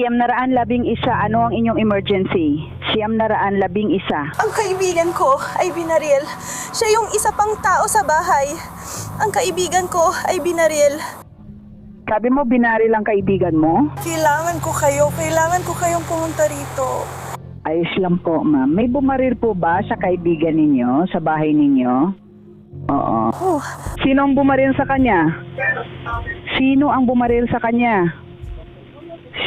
11, ano ang inyong emergency? 11. Ang kaibigan ko ay binaril. Siya yung isa pang tao sa bahay. Ang kaibigan ko ay binaril. Sabi mo, binaril ang kaibigan mo? Kailangan ko kayong pumunta rito. Ayos lang po, ma'am. May bumaril po ba sa kaibigan ninyo, sa bahay ninyo? Oo. Sino ang bumaril sa kanya? Sino ang bumaril sa kanya?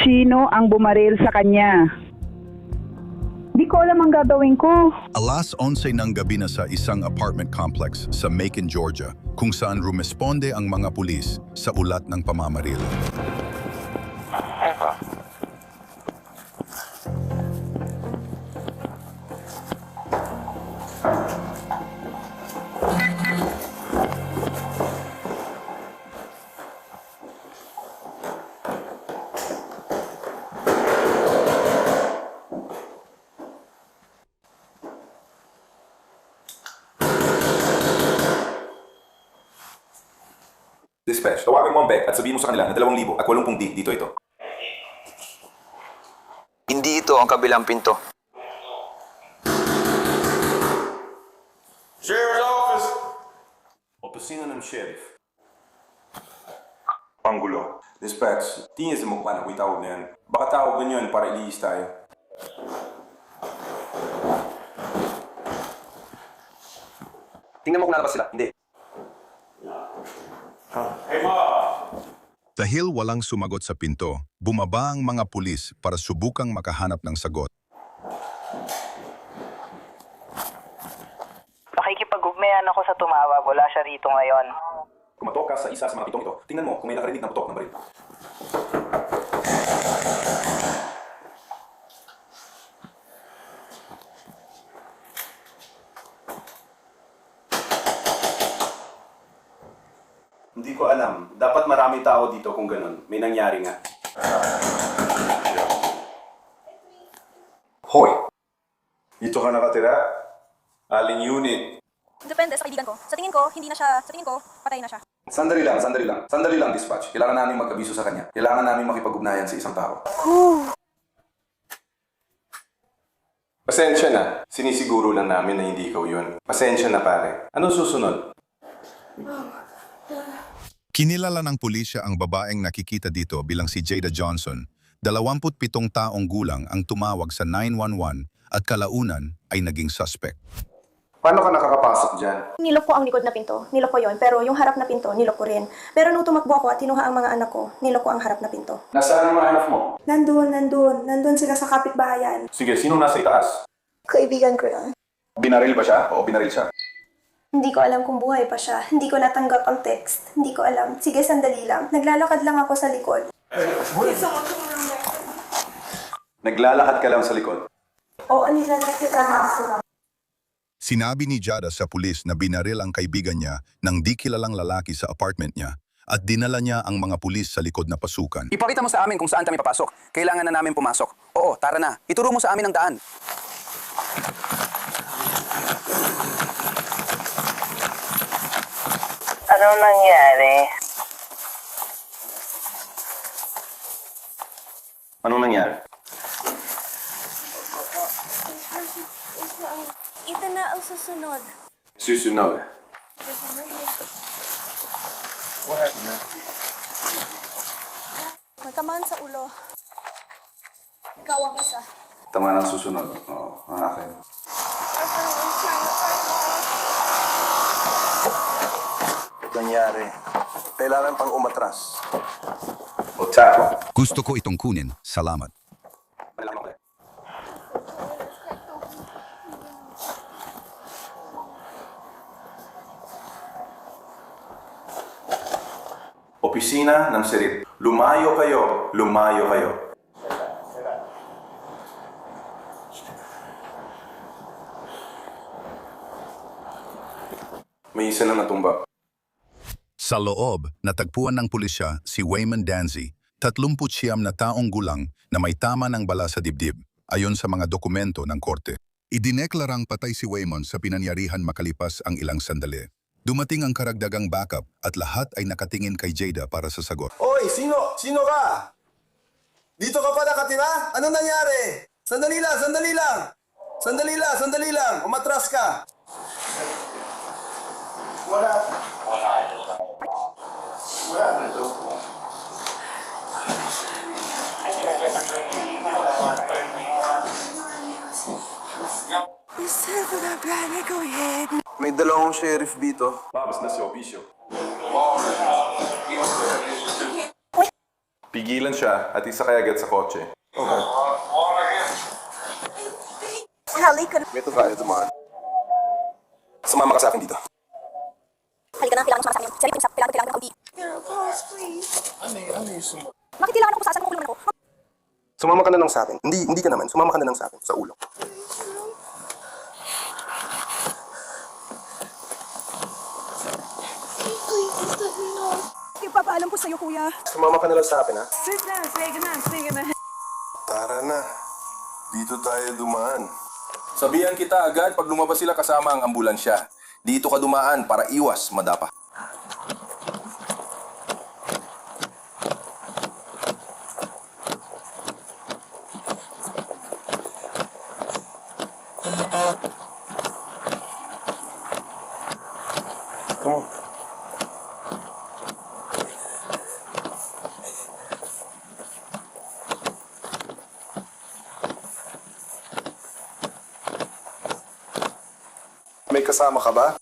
Sino ang bumaril sa kanya? Di ko alam ang gagawin ko. Alas 11 ng gabi na sa isang apartment complex sa Macon, Georgia, kung saan rumesponde ang mga pulis sa ulat ng pamamaril. Dispatch, tawagin mo ang Beck at sabihin mo sa kanila na 2,000 at 80 dito ito. Hindi ito ang kabilang pinto. Sheriff's Office! Opisina ng Sheriff. Panggulo. Dispatch, tingin sa mukha na tawag na yan. Baka tawagan yun para ilihis tayo. Tingnan mo kung lalabas sila. Hindi. Dahil walang sumagot sa pinto, bumaba ang mga pulis para subukang makahanap ng sagot. Pakikipag-ugnayan ako sa tumawag. Wala siya rito ngayon. Kumatok ka sa isa sa mga pitong ito. Tingnan mo kung may nakarinig ng putok ng baril. Hindi ko alam. Dapat marami tao dito kung ganun. May nangyari nga. Hoy! Dito ka nakatira? Aling unit? Depende sa kaibigan ko. Sa tingin ko, patay na siya. Sandali lang, dispatch. Kailangan namin mag-abiso sa kanya. Kailangan namin makipag-ugnayan sa isang tao. Pasensya na. Sinisiguro lang namin na hindi ikaw yun. Pasensya na, pare. Anong susunod? Kinilala ng pulisya ang babaeng nakikita dito bilang si Jada Johnson. 27 taong gulang ang tumawag sa 911 at kalaunan ay naging suspect. Paano ka nakakapasok dyan? Nilok ko ang likod na pinto. Nilok ko yon. Pero yung harap na pinto, nilok ko rin. Pero nung tumakbo ako at tinuha ang mga anak ko, nilok ko ang harap na pinto. Nasaan ang mga anak mo? Nandun sila sa kapitbahayan. Sige, sino nasa itaas? Kaibigan ko yun. Binaril ba siya o binaril siya? Hindi ko alam kung buhay pa siya. Hindi ko natanggap ang text. Hindi ko alam. Sige, sandali lang. Naglalakad lang ako sa likod. Naglalakad ka lang sa likod. Oo, nilalakad ako. Sinabi ni Jada sa pulis na binaril ang kaibigan niya ng di kilalang lalaki sa apartment niya at dinala niya ang mga pulis sa likod na pasukan. Ipakita mo sa amin kung saan kami papasok. Kailangan na namin pumasok. Oo, tara na. Ituro mo sa amin ang daan. Ano nangyari? Anong nangyari? Ito na ang susunod. Susunod. Natamaan sa ulo. Ikaw ang isa. Tama ng susunod. Oo, ang akin. Nangyari. Kailangan pang umatras. O tapo. Gusto ko itong kunin. Salamat. Malaman ko. Opisina ng Sheriff. Lumayo kayo. Lumayo kayo. May isa na natumba. Sa loob, natagpuan ng pulisya si Wayman Danzy, 39 na taong gulang na may tama ng bala sa dibdib, ayon sa mga dokumento ng korte. Idineklarang patay si Wayman sa pinangyarihan makalipas ang ilang sandali. Dumating ang karagdagang backup at lahat ay nakatingin kay Jada para sa sagot. Oy, sino? Sino ka? Dito ka pa natin, ha? Ano nangyari? Sandali lang, sandali lang! Sandali lang, sandali lang! Umatras ka! Wala. Wala na ito. May dalawang sheriff dito. Babas na si Obisyo. Pigilan siya at isa kay agad sa kotse. Halika na. May ito tayo dumaan. Sumama ka sa akin dito. Halika na, kailangan mo sumasama. Sarili ko sa kailangan ng kaudi. Bakit kailangan ako sasan mo naman ako? Sumama ka na lang sa akin. Hindi ka naman. Sumama ka na lang sa akin. Sa ulo. Ipapaalam ko sa'yo, kuya. Sumama ka na lang sa akin, ha? Sige na. Tara na. Dito tayo dumaan. Sabihan kita agad pag lumabas sila kasama ang ambulansya. Dito ka dumaan para iwas madapa. Come on. May kasama ka ba?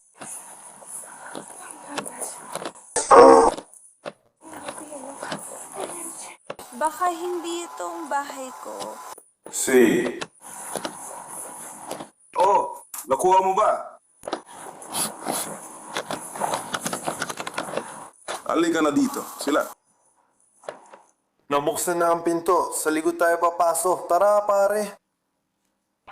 Baka hindi itong bahay ko. Si. Oh, nakuha mo ba? Halika na dito. Sila. Nabuksan na ang pinto. Sa likod tayo papasok. Tara, pare.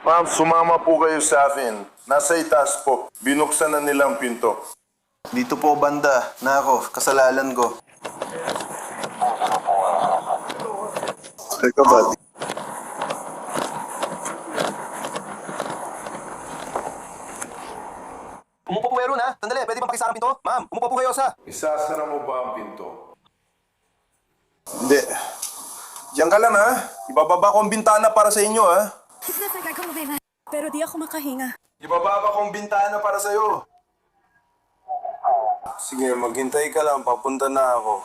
Ma'am, sumama po kayo sa akin. Nasa itaas po. Binuksan na nilang pinto. Dito po banda. Na ako. Kasalanan ko. Teka ba? Umupo po kayo ron, ha? Sandali, pwede bang pakisara ang pinto? Ma'am, umupo po kayo sa... Isasara mo ba ang pinto? Hindi. Diyan ka lang, ha? Ibababa ko ang bintana para sa inyo, ha? Pero di ako makahinga. Ibababa ko ang bintana para sa'yo. Sige, maghintay ka lang. Papunta na ako.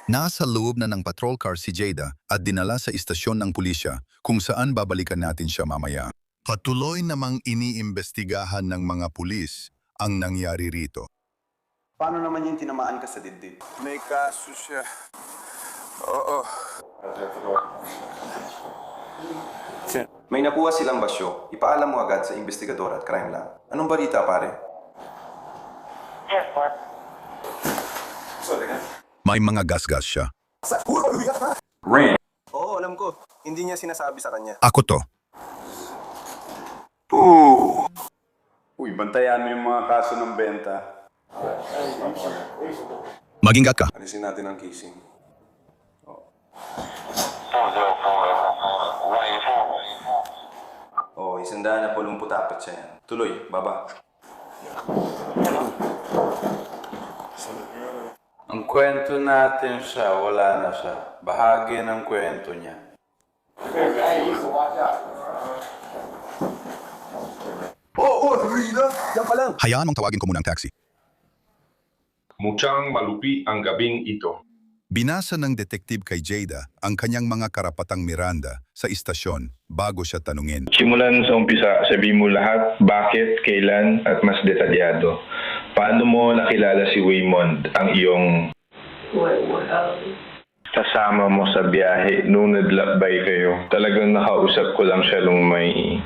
Nasa loob na ng patrol car si Jada at dinala sa istasyon ng pulisya kung saan babalikan natin siya mamaya. Patuloy namang iniimbestigahan ng mga pulis ang nangyari rito. Paano naman yung tinamaan ka sa dibdib? May kaso siya. Oo. May nakuha silang basyo. Ipaalam mo agad sa investigador at crime lab. Anong balita, pare? May mga gasgas siya. Oo, alam ko. Hindi niya sinasabi sa kanya. Ako to. Uy, bantayan mo yung mga kaso ng benta. Mag-ingat ka. Alisin natin ang casing. Oh, 180 siya yan. Tuloy, baba. Ang kwento natin siya, wala na siya. Bahagi ng kwento niya. Diyan ka lang. Hayaan mong tawagin ko muna ang taxi. Mukhang malupi ang gabing ito. Binasa ng detektive kay Jada ang kanyang mga karapatang Miranda sa istasyon bago siya tanungin. Simulan sa umpisa, sabihin mo lahat, bakit, kailan, at mas detalyado. Paano mo nakilala si Waymond, ang iyong kasama mo sa biyahe nung naglakbay kayo? Talagang nakausap ko lang siya nung may...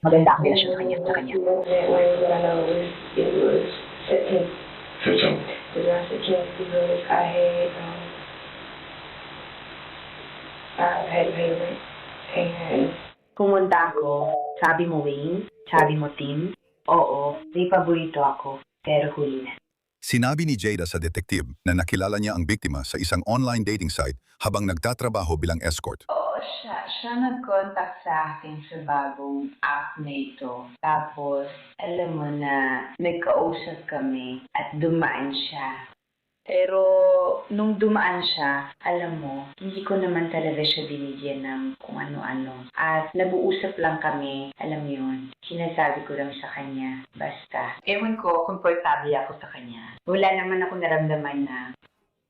Maganda ang relasyon sa kanya. Pumunta ako, sabi mo Wayne, sabi mo Tim, oo, may paborito ako, pero huli na. Sinabi ni Jada sa detektive na nakilala niya ang biktima sa isang online dating site habang nagtatrabaho bilang escort. Oo, siya nag-contact sa akin sa bagong app na ito. Tapos, alam mo na, nagkausap kami at dumaan siya Pero nung dumaan siya, alam mo, hindi ko naman talaga siya binigyan ng kung ano-ano. At nag-uusap lang kami, alam mo yun, sinasabi ko lang sa kanya, basta. Ewan ko, komportable ako sa kanya. Wala naman ako naramdaman na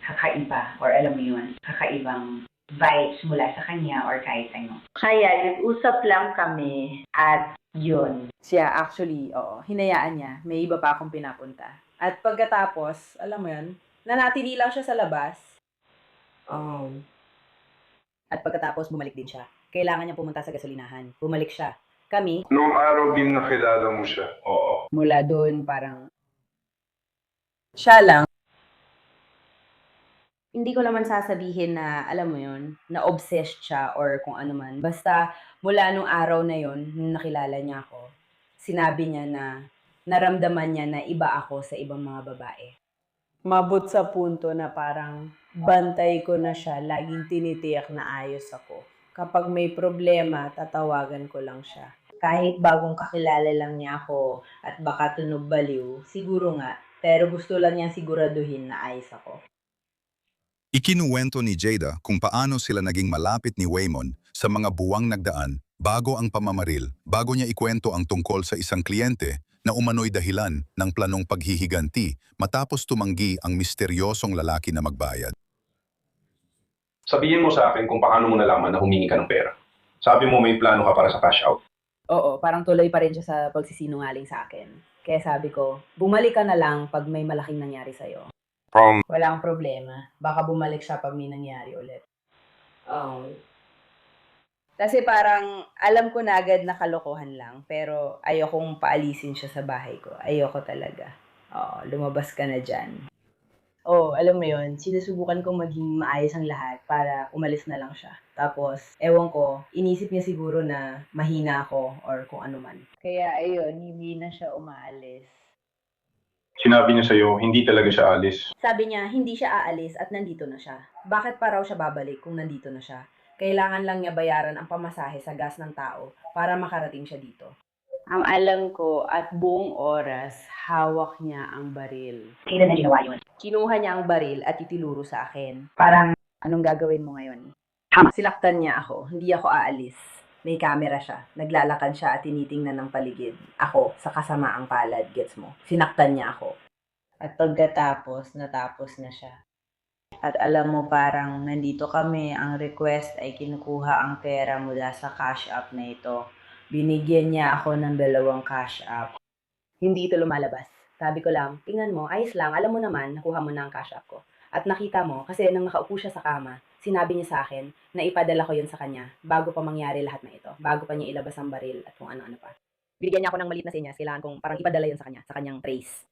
kakaiba, or alam mo yun, kakaibang vibes mula sa kanya or kahit ano. Kaya nag-usap lang kami at yun. Siya actually, oo, hinayaan niya. May iba pa akong pinapunta. At pagkatapos, alam mo yun, nanatili lang siya sa labas. At pagkatapos, bumalik din siya. Kailangan niya pumunta sa gasolinahan. Bumalik siya. Kami, Noong araw din nakilala mo siya. Oo. mula doon parang siya lang. Hindi ko naman sasabihin na, alam mo yun, na obsessed siya or kung ano man. Basta mula nung araw na yun, nung nakilala niya ako, sinabi niya na naramdaman niya na iba ako sa ibang mga babae. Mabot sa punto na parang bantay ko na siya, laging tinitiyak na ayos ako. Kapag may problema, tatawagan ko lang siya. Kahit bagong kakilala lang niya ako at baka tunog baliw, siguro nga, pero gusto lang niya siguraduhin na ayos ako. Ikinuwento ni Jada kung paano sila naging malapit ni Waymon sa mga buwang nagdaan bago ang pamamaril, bago niya ikwento ang tungkol sa isang kliyente na umano'y dahilan ng planong paghihiganti matapos tumanggi ang misteryosong lalaki na magbayad. Sabihin mo sa akin kung paano mo nalaman na humingi ka ng pera. Sabi mo may plano ka para sa cash out. Oo, parang tuloy pa rin siya sa pagsisinungaling sa akin. Kaya sabi ko, bumalik ka na lang pag may malaking nangyari sa'yo. Walang problema. Baka bumalik siya pag may nangyari ulit. Kasi parang alam ko na agad na kalokohan lang, pero ayokong paalisin siya sa bahay ko. Ayoko talaga. Oo, lumabas ka na dyan. Oo, alam mo yun, sinusubukan kong maging maayos ang lahat para umalis na lang siya. Tapos, ewan ko, inisip niya siguro na mahina ako or kung ano man. Kaya ayun, hindi na siya umaalis. Sinabi niya sa'yo, hindi talaga siya alis. Sabi niya, hindi siya aalis at nandito na siya. Bakit pa raw siya babalik kung nandito na siya? Kailangan lang niya bayaran ang pamasahe sa gas ng tao para makarating siya dito. Ang alam ko at buong oras, hawak niya ang baril. Kailan na ginawa yun? Kinuha niya ang baril at itinuro sa akin. Parang, Anong gagawin mo ngayon? Silaktan niya ako, hindi ako aalis. May camera siya, naglalakad siya at tinitingnan ng paligid. Ako, sa kasamaang palad, gets mo? Sinaktan niya ako. At pagkatapos, natapos na siya. At alam mo parang nandito kami, ang request ay kinukuha ang pera mula sa cash app na ito. Binigyan niya ako ng 2 cash app. Hindi ito lumalabas. Sabi ko lang, tingnan mo, ayos lang, alam mo naman, nakuha mo na ang cash app ko. At nakita mo, kasi nang nakaupo siya sa kama, sinabi niya sa akin na ipadala ko yun sa kanya bago pa mangyari lahat na ito. Bago pa niya ilabas ang baril at kung ano-ano pa. Binigyan niya ako ng maliit na senyas, kailangan kong parang ipadala yun sa kanya, sa kanyang trace.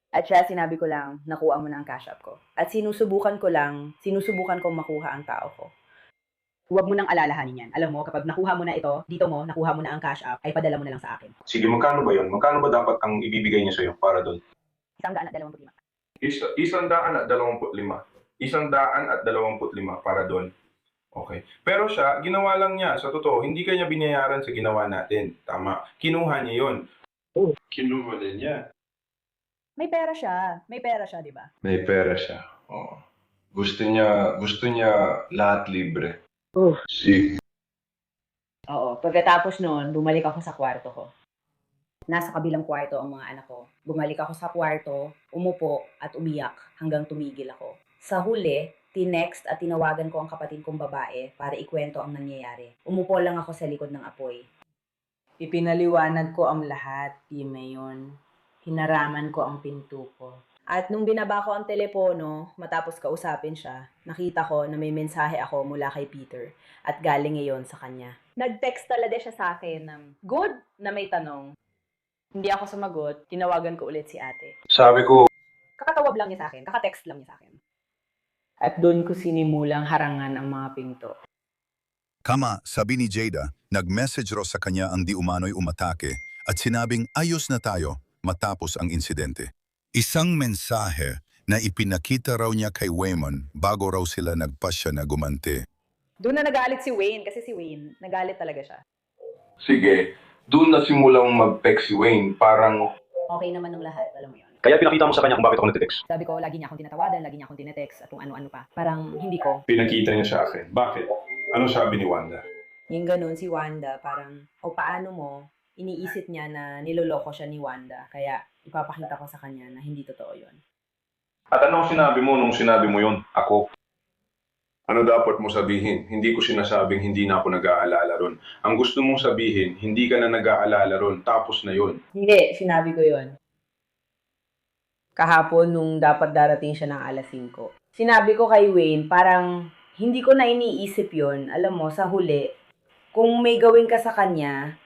At siya, sinabi ko lang, nakuha mo na ang cash app ko. At sinusubukan kong makuha ang tao ko. Huwag mo nang alalahanin yan. Alam mo, kapag nakuha mo na ito, dito mo, nakuha mo na ang cash app, ay padala mo na lang sa akin. Sige, magkano ba yun? Magkano ba dapat ang ibibigay niya sa'yo para doon? 125. 125. 125 para doon. Okay. Pero siya, ginawa lang niya. Sa totoo, hindi kanya binayaran sa ginawa natin. Tama. Kinuha niya yun. Kinuha din niya. May pera siya, di ba? May pera siya. Oo. Gusto niya lahat libre. Si. Oo, pagkatapos noon, bumalik ako sa kwarto ko. Nasa kabilang kwarto ang mga anak ko. Bumalik ako sa kwarto, umupo at umiyak hanggang tumigil ako. Sa huli, tinext at tinawagan ko ang kapatid kong babae para ikwento ang nangyayari. Umupo lang ako sa likod ng apoy. Ipinaliwanag ko ang lahat, yun. Hinaraman ko ang pinto ko. At nung binaba ko ang telepono, matapos kausapin siya, nakita ko na may mensahe ako mula kay Peter at galing ngayon sa kanya. Nag-text talaga siya sa akin ng good na may tanong. Hindi ako sumagot, tinawagan ko ulit si ate. Sabi ko, Kakatawag lang niya sa akin, kakatext lang niya sa akin. At doon ko sinimulang harangan ang mga pinto. Kama, sabi ni Jada, nag-message raw sa kanya ang di umano'y umatake at sinabing ayos na tayo matapos ang insidente. Isang mensahe na ipinakita raw niya kay Waymon bago raw sila nagpasya na gumante. Doon na nagalit si Wayne kasi si Wayne, nagalit talaga siya. sige, doon na simulang mag-text si Wayne. Parang, Okay naman ng lahat, alam mo yun. Kaya pinakita mo sa kanya kung bakit ako nagtitext. Sabi ko, lagi niya akong tinatawadan, lagi niya akong tinetext at kung ano-ano pa. Parang hindi ko. Pinakita niya sa akin. Bakit? Ano sabi ni Wanda? Yung ganun si Wanda, parang, o paano mo, iniisip niya na niloloko siya ni Wanda. Kaya ipapakita ko sa kanya na hindi totoo yun. At anong sinabi mo nung sinabi mo yun? Ako. Ano dapat mo sabihin? Hindi ko sinasabing hindi na ako nag-aalala ron. Ang gusto mong sabihin, hindi ka na nag-aalala ron. Tapos na yun. Hindi, sinabi ko yun. Kahapon nung dapat darating siya ng alas 5. Sinabi ko kay Wayne, parang hindi ko na iniisip yun. Alam mo, sa huli, kung may gawin ka sa kanya,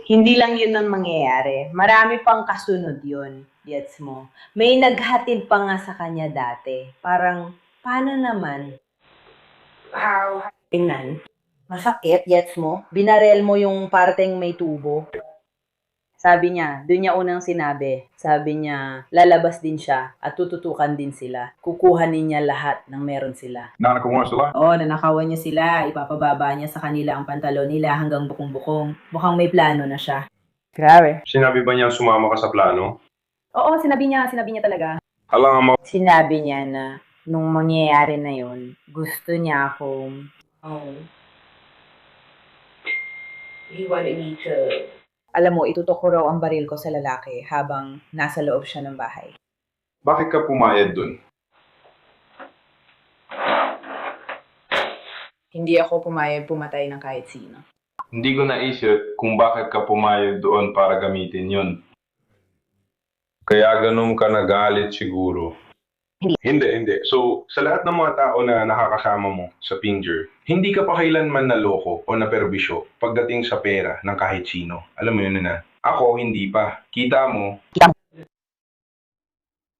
hindi lang yun ang mangyayari. Marami pang kasunod yun. Gets mo? May naghatid pa nga sa kanya dati. Parang, paano naman? How? Tingnan. Masakit, gets mo? Binarel mo yung parteng may tubo. Sabi niya, doon niya unang sinabi, sabi niya, lalabas din siya at tututukan din sila. Kukuhanin niya lahat ng meron sila. Nakakakuha sila? Oo, nanakawan niya sila. Ipapababa niya sa kanila ang pantalon nila hanggang bukong-bukong. Mukhang may plano na siya. Grabe. Sinabi ba niya sumama ka sa plano? Oo, sinabi niya talaga. Alam mo, Sinabi niya na nung mangyayari na yun, gusto niya akong, he wanted me to... Alam mo, itutok ko raw ang baril ko sa lalaki habang nasa loob siya ng bahay. bakit ka pumayag dun? Hindi ako pumayag pumatay ng kahit sino. Hindi ko naisip kung bakit ka pumayag doon para gamitin yun. Kaya ganun ka nagalit siguro. Hindi. So, sa lahat ng mga tao na nakakasama mo sa Pinger, hindi ka pa kailanman naloko o naperbisyo pagdating sa pera ng kahit sino. Alam mo yun na. Ako, hindi pa. Kita mo.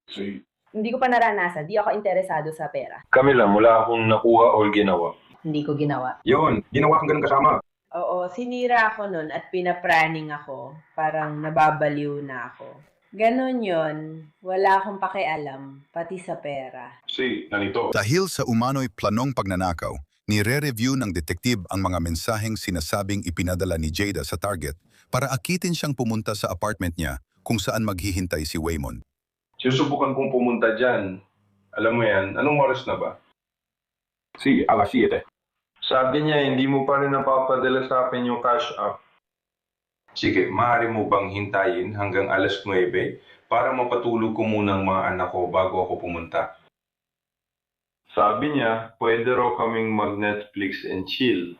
So, Hindi ko pa naranasan. Di ako interesado sa pera. Camila, mula akong nakuha o ginawa. Hindi ko ginawa. Yun, ginawa kang ganun kasama. Oo, sinira ako nun at pinapraning ako. Parang nababaliw na ako. Ganon yun. Wala akong pakialam, pati sa pera. Si, nanito. Dahil sa umano'y planong pagnanakaw, nire-review ng detektive ang mga mensaheng sinasabing ipinadala ni Jada sa target para akitin siyang pumunta sa apartment niya kung saan maghihintay si Waymon. Susubukan kong pumunta dyan. Alam mo yan, anong oras na ba? Si, alas 7. Sabi niya, hindi mo pa rin napapadala sa akin yung cash app. Sige, maaari mo bang hintayin hanggang alas 9 para mapatulog ko muna ang mga anak ko bago ako pumunta? Sabi niya, pwede raw kaming mag-Netflix and chill.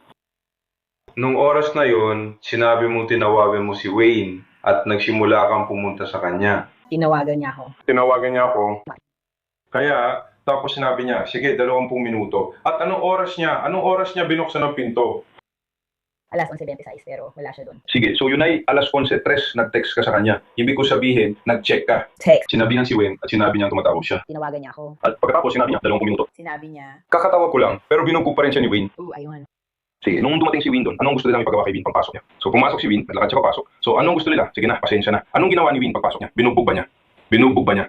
Nung oras na yon, sinabi mo tinawagan mo si Wayne at nagsimula kang pumunta sa kanya. Tinawagan niya ako. Tinawagan niya ako. Kaya, tapos sinabi niya, sige, 20 minuto. At anong oras niya binuksan ang pinto? Alas 11:26 pero wala siya doon. Sige, so yun ay alas 11:03 nag-text ka sa kanya. Ibig ko sabihin, nag-check ka. Text. Sinabihan si Wayne at sinabi niya tumatawag siya. Tinawagan niya ako. At pagkatapos sinabi niya, 20 minuto. Sinabi niya, Kakatawag ko lang, pero binugbog pa rin siya ni Wayne. ayun. Sige, nung dumating si Wayne doon, anong gusto nila ipagawa kay Wayne pagpasok niya? So pumasok si Wayne, naglakad siya papasok. So anong gusto nila? Sige na, pasensya na. Anong ginawa ni Wayne pagpasok niya? Binugbog ba niya? Binugbog ba niya?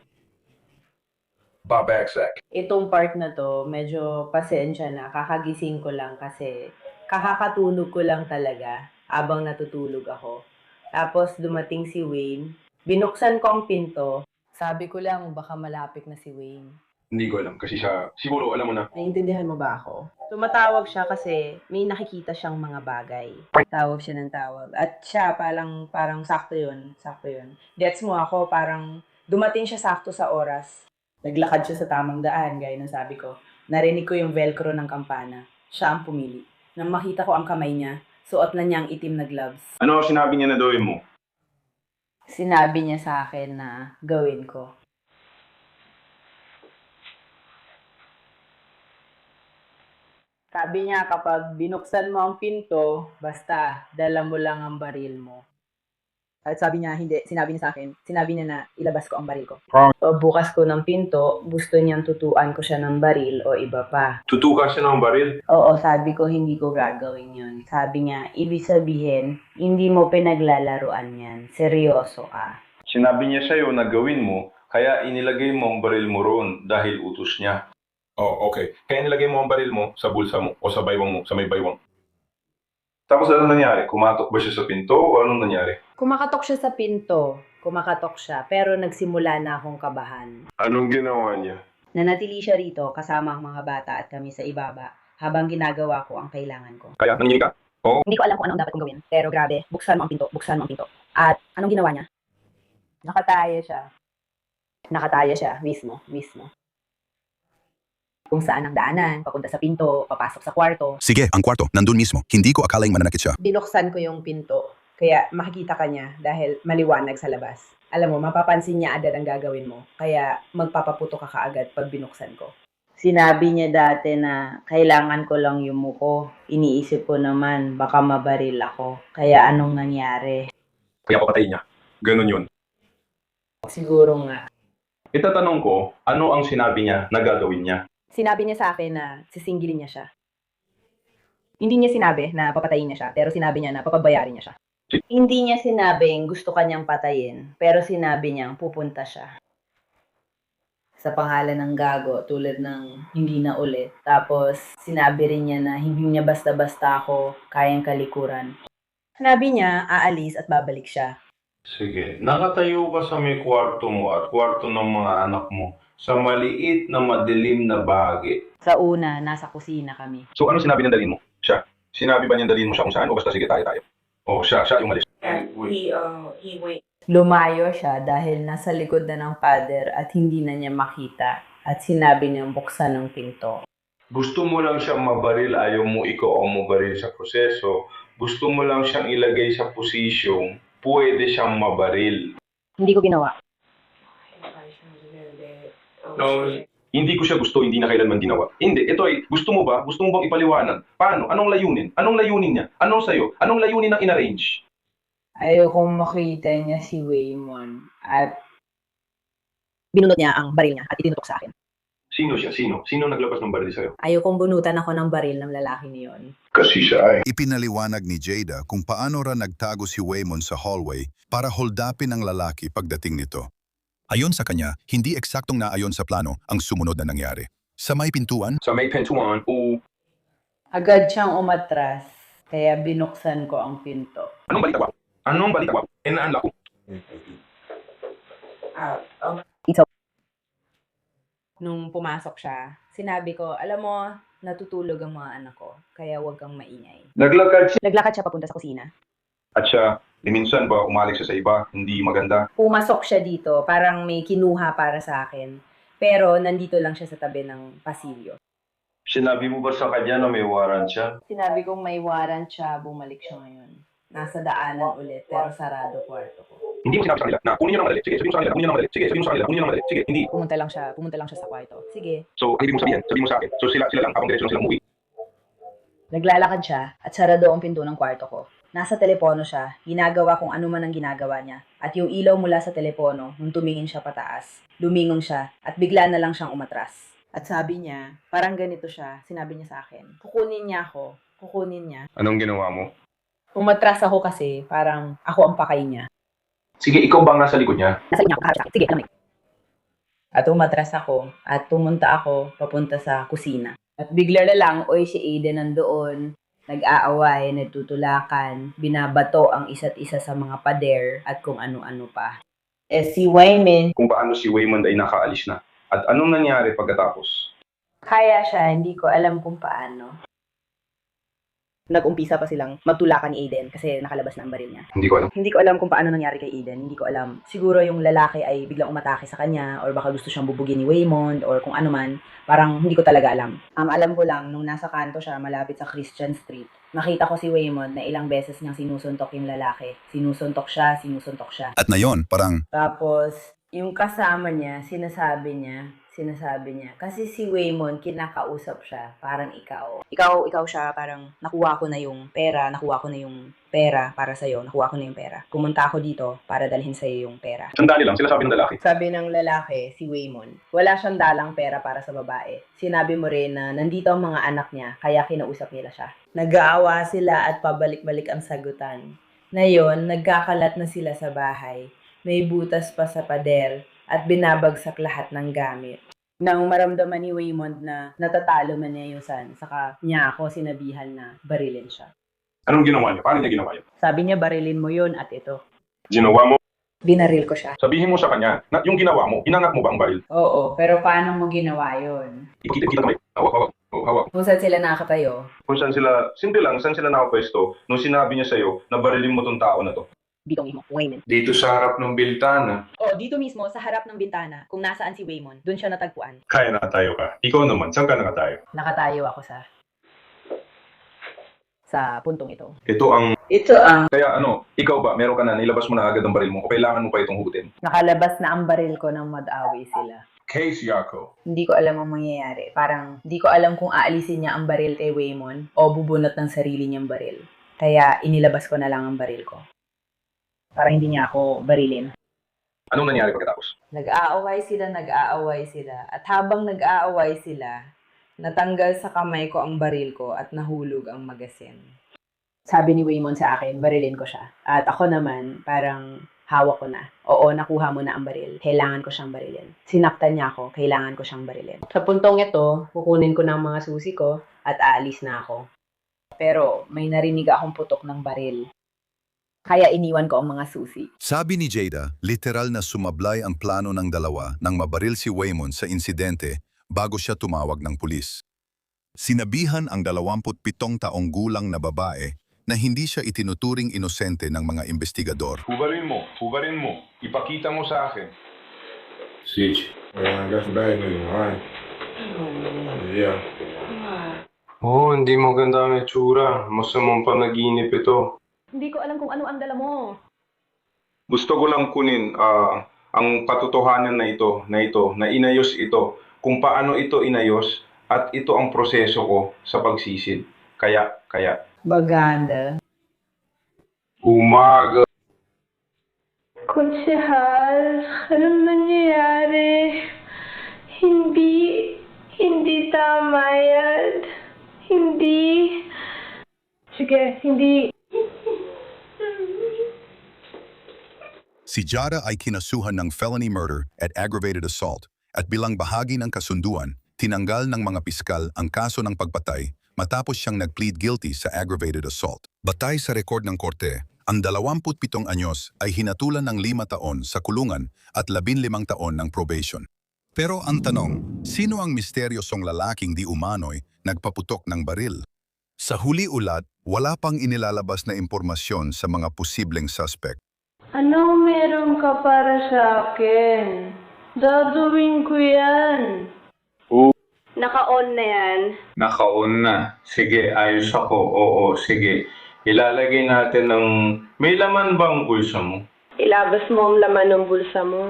Babagsak. Itong part na to, medyo pasensya na. Kakagising ko lang kasi kakakatulog ko lang talaga habang natutulog ako. Tapos dumating si Wayne. Binuksan ko ang pinto. Sabi ko lang, baka malapit na si Wayne. Hindi ko alam kasi siya, siguro alam mo na. Naiintindihan mo ba ako? Tumatawag siya kasi may nakikita siyang mga bagay. Tawag siya ng tawag. At siya parang sakto yun. Sakto yun. Gets mo ako, parang dumating siya sakto sa oras. Naglakad siya sa tamang daan, gaya ng sabi ko. Narinig ko yung velcro ng kampana. Siya ang pumili. Nang makita ko ang kamay niya, suot na niya ang itim na gloves. Ano sinabi niya na gawin mo? Sinabi niya sa akin na gawin ko. Sabi niya kapag binuksan mo ang pinto, basta dala mo lang ang baril mo. At sabi niya, hindi, sinabi niya na ilabas ko ang baril ko. So bukas ko ng pinto, gusto niyang tutuan ko siya ng baril o iba pa. Tutukan siya ng baril? Oo, sabi ko hindi ko gagawin yun. Sabi niya, ibig sabihin, hindi mo pinaglalaruan yan. Seryoso ka. Sinabi niya sa'yo na gawin mo, kaya inilagay mo ang baril mo roon dahil utos niya. Oh, okay. Kaya nilagay mo ang baril mo sa bulsa mo o sa baywang mo, sa may baywang. Tapos anong nangyari? Kumatok ba siya sa pinto o anong nangyari? Kumakatok siya sa pinto. Kumakatok siya, pero nagsimula na akong kabahan. Anong ginawa niya? Nanatili siya rito kasama ang mga bata at kami sa ibaba habang ginagawa ko ang kailangan ko. Kaya, nangingi ka? Oo. Hindi ko alam kung ano ang dapat kong gawin, pero grabe, buksan mo ang pinto. At anong ginawa niya? Nakataya siya, mismo. Kung saan ang daanan, papunta sa pinto, papasok sa kwarto. Sige, ang kwarto, nandun mismo. Hindi ko akaling mananakit siya. Binuksan ko yung pinto, kaya makikita ka niya dahil maliwanag sa labas. Alam mo, mapapansin niya agad ang gagawin mo, kaya magpapaputo ka kaagad pag binuksan ko. Sinabi niya dati na kailangan ko lang yumuko. Iniisip ko naman baka mabaril ako. Kaya anong nangyari? Kaya papatayin niya. Ganon yun. Siguro nga. Itatanong ko, ano ang sinabi niya na gagawin niya? Sinabi niya sa akin na sisingilin niya siya. Hindi niya sinabi na papatayin niya siya, pero sinabi niya na papabayarin niya siya. Hindi niya sinabing gusto kanyang patayin, pero sinabi niyang pupunta siya. Sa pangalan ng gago, tulad ng hindi na ulit. Tapos, sinabi rin niya na hindi niya basta-basta ako kayang kalikuran. Sinabi niya, aalis at babalik siya. Sige, nakatayo ka sa may kwarto mo at kwarto ng mga anak mo sa maliit na madilim na bahagi. Sa una, nasa kusina kami. So, ano sinabi niyang dalhin mo? Siya. Sinabi ba niyang dalhin mo siya kung saan o basta sige tayo? O, siya yung malis. Lumayo siya dahil nasa likod na ng pader at hindi na niya makita at sinabi niyang buksan ng pinto. Gusto mo lang siyang mabaril, ayaw mo ikaw ang mabaril sa proseso. Gusto mo lang siyang ilagay sa posisyong pwede siyang mabaril. Hindi ko ginawa. No, hindi ko siya gusto, hindi na kailanman ginawa. Hindi, ito ay, gusto mo ba? Gusto mo bang ipaliwanag? Paano? Anong layunin? Anong layunin niya? Anong sayo? Anong layunin ng inarrange? Ayokong makita niya si Waymon at Binunot niya ang baril niya at itinutok sa akin. Sino siya? Sino? Sino naglabas ng baril sa'yo? Ayokong bunutan ako ng baril ng lalaki niyon. Kasi siya ay. Ipinaliwanag ni Jada kung paano ra nagtago si Waymon sa hallway para holdapin ang lalaki pagdating nito. Ayon sa kanya, hindi eksaktong naayon sa plano ang sumunod na nangyari. Sa may pintuan, agad siyang umatras, kaya binuksan ko ang pinto. Anong balita ba? Anong balita ba? Inaanla ko. Nung pumasok siya, sinabi ko, alam mo, natutulog ang mga anak ko, kaya huwag kang maingay. Naglakad siya. Naglakad siya papunta sa kusina. At siya, minsan ba umalik siya sa iba, hindi maganda. Pumasok siya dito, parang may kinuha para sa akin. Pero nandito lang siya sa tabi ng pasilyo. Sinabi mo ba sa kanya na may warrant siya? Sinabi kong may warrant siya, bumalik siya ngayon. Nasa daanan ulit, pero sarado kwarto ko. Hindi mo sinabi sa kanila na kunin niyo ng madali. Sige, sabihin mo sa kanila, kunin niyo ng madali. Sige, sabihin mo sa kanila, kunin niyo ng madali. Sige, hindi. Pumunta lang siya sa kwarto. Sige. So, ang ibig mo sabihin mo sa akin. So, sila lang, habang diretso lang sila umuwi. Naglalakad siya at sarado ang pinto ng kwarto ko. Nasa telepono siya, ginagawa kung ano man ang ginagawa niya. At yung ilaw mula sa telepono, nung tumingin siya pataas, lumingon siya at bigla na lang siyang umatras. At sabi niya, parang ganito siya, sinabi niya sa akin, kukunin niya. Anong ginawa mo? Umatras ako kasi parang ako ang pakay niya. Sige, ikaw ba ang nasa likod niya? Nasa linya ako, kaharap sa akin. Sige, alam mo. At umatras ako at pumunta ako papunta sa kusina. At bigla na lang, si Aiden nandoon, nag-aaway, nagtutulakan, binabato ang isa't isa sa mga pader at kung ano-ano pa. Si Wayman, Kung paano si Waymond ay nakaalis na. At anong nangyari pagkatapos? kaya siya, hindi ko alam kung paano. Nag-umpisa pa silang magtulakan ni Aiden kasi nakalabas na ang baril niya. Hindi ko alam. Hindi ko alam kung paano nangyari kay Aiden. Hindi ko alam. Siguro yung lalaki ay biglang umatake sa kanya or baka gusto siyang bubugin ni Waymond or kung ano man. Parang hindi ko talaga alam. Alam ko lang, nung nasa kanto siya malapit sa Christian Street, nakita ko si Waymond na ilang beses niyang sinusuntok yung lalaki. Sinusuntok siya. at na yon, parang Tapos, yung kasama niya, sinasabi niya, kasi si Waymond, kinakausap siya, parang ikaw. Ikaw siya, parang nakuha ko na yung pera para sa'yo, nakuha ko na yung pera. Pumunta ako dito para dalhin sa'yo yung pera. Sandali lang, sila sabi ng lalaki. Sabi ng lalaki, si Waymond, wala siyang dalang pera para sa babae. Sinabi mo rin na nandito ang mga anak niya, kaya kinausap nila siya. Nag-aawa sila at pabalik-balik ang sagutan. Ngayon, nagkakalat na sila sa bahay. May butas pa sa pader at binabagsak lahat ng gamit. Nang maramdaman ni Waymond na natatalo man niya yung San, saka niya ako sinabihan na barilin siya. Anong ginawa niya? Paano niya ginawa yun? Sabi niya barilin mo yun at ito. Ginawa mo? Binaril ko siya. Sabihin mo sa kanya na yung ginawa mo, inangat mo ba ang baril? Oo, pero paano mo ginawa yun? Ipakita kamay. Hawak. Hawak. Kung saan sila nakakatayo. Kung saan sila, simple lang, saan sila nakapwesto nung sinabi niya sa'yo na barilin mo tong tao na to. Dito mismo, Waymon. Dito sa harap ng biltana. Dito mismo, sa harap ng bintana, kung nasaan si Waymon, doon siya natagpuan. Kaya nakatayo ka. Ikaw naman, saan ka nakatayo? Nakatayo ako sa puntong ito. Ito ang... Kaya ikaw ba, meron ka na, nilabas mo na agad ang baril mo o kailangan mo pa itong hugutin? Nakalabas na ang baril ko nang mag-away sila. Case Yako. Hindi ko alam ang mangyayari. Parang, hindi ko alam kung aalisin niya ang baril kay Waymon o bubunot ng sarili niyang baril. Kaya, inilabas ko na lang ang baril ko. Para hindi niya ako barilin. Anong nangyari pagkatapos? Nag-aaway sila. At habang nag-aaway sila, natanggal sa kamay ko ang baril ko at nahulog ang magasin. Sabi ni Waymon sa akin, barilin ko siya. At ako naman, parang hawak ko na. Oo, nakuha mo na ang baril. Kailangan ko siyang barilin. Sinaktan niya ako, kailangan ko siyang barilin. Sa puntong ito, kukunin ko ng mga susi ko at aalis na ako. Pero may narinig akong putok ng baril. Kaya iniwan ko ang mga susi. Sabi ni Jada, literal na sumablay ang plano ng dalawa nang mabaril si Waymon sa insidente bago siya tumawag ng pulis. Sinabihan ang 27 taong gulang na babae na hindi siya itinuturing inosente ng mga investigador. Hubarin mo. Ipakita mo sa akin. Siege. That's bad news, right? Yeah. Hindi maganda ang itsura. Masamang panaginip ito. Hindi ko alam kung ano ang dala mo. Gusto ko lang kunin ang katotohanan na inayos ito, kung paano ito inayos at ito ang proseso ko sa pagsisid. Kaya. Baganda. Umaga. Konsehal, anong nangyayari? Hindi tama yan. Hindi. Si Jada ay kinasuhan ng felony murder at aggravated assault at bilang bahagi ng kasunduan, tinanggal ng mga piskal ang kaso ng pagpatay matapos siyang nag-plead guilty sa aggravated assault. Batay sa rekord ng korte, ang 27 anyos ay hinatulan ng 5 taon sa kulungan at 15 taon ng probation. Pero ang tanong, sino ang misteryosong lalaking di umano'y nagpaputok ng baril? Sa huli ulat, wala pang inilalabas na impormasyon sa mga posibleng suspect. Ano meron ka para sa akin? Dadawin ko yan. Naka-on na yan. Naka-on na. Sige, ayos ako. Oo, sige. Ilalagay natin ng... May laman ba ang bulsa mo? Ilabas mo ang laman ng bulsa mo.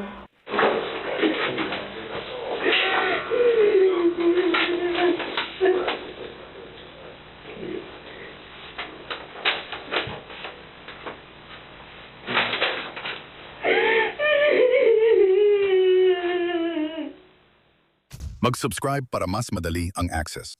Mag-subscribe para mas madali ang access.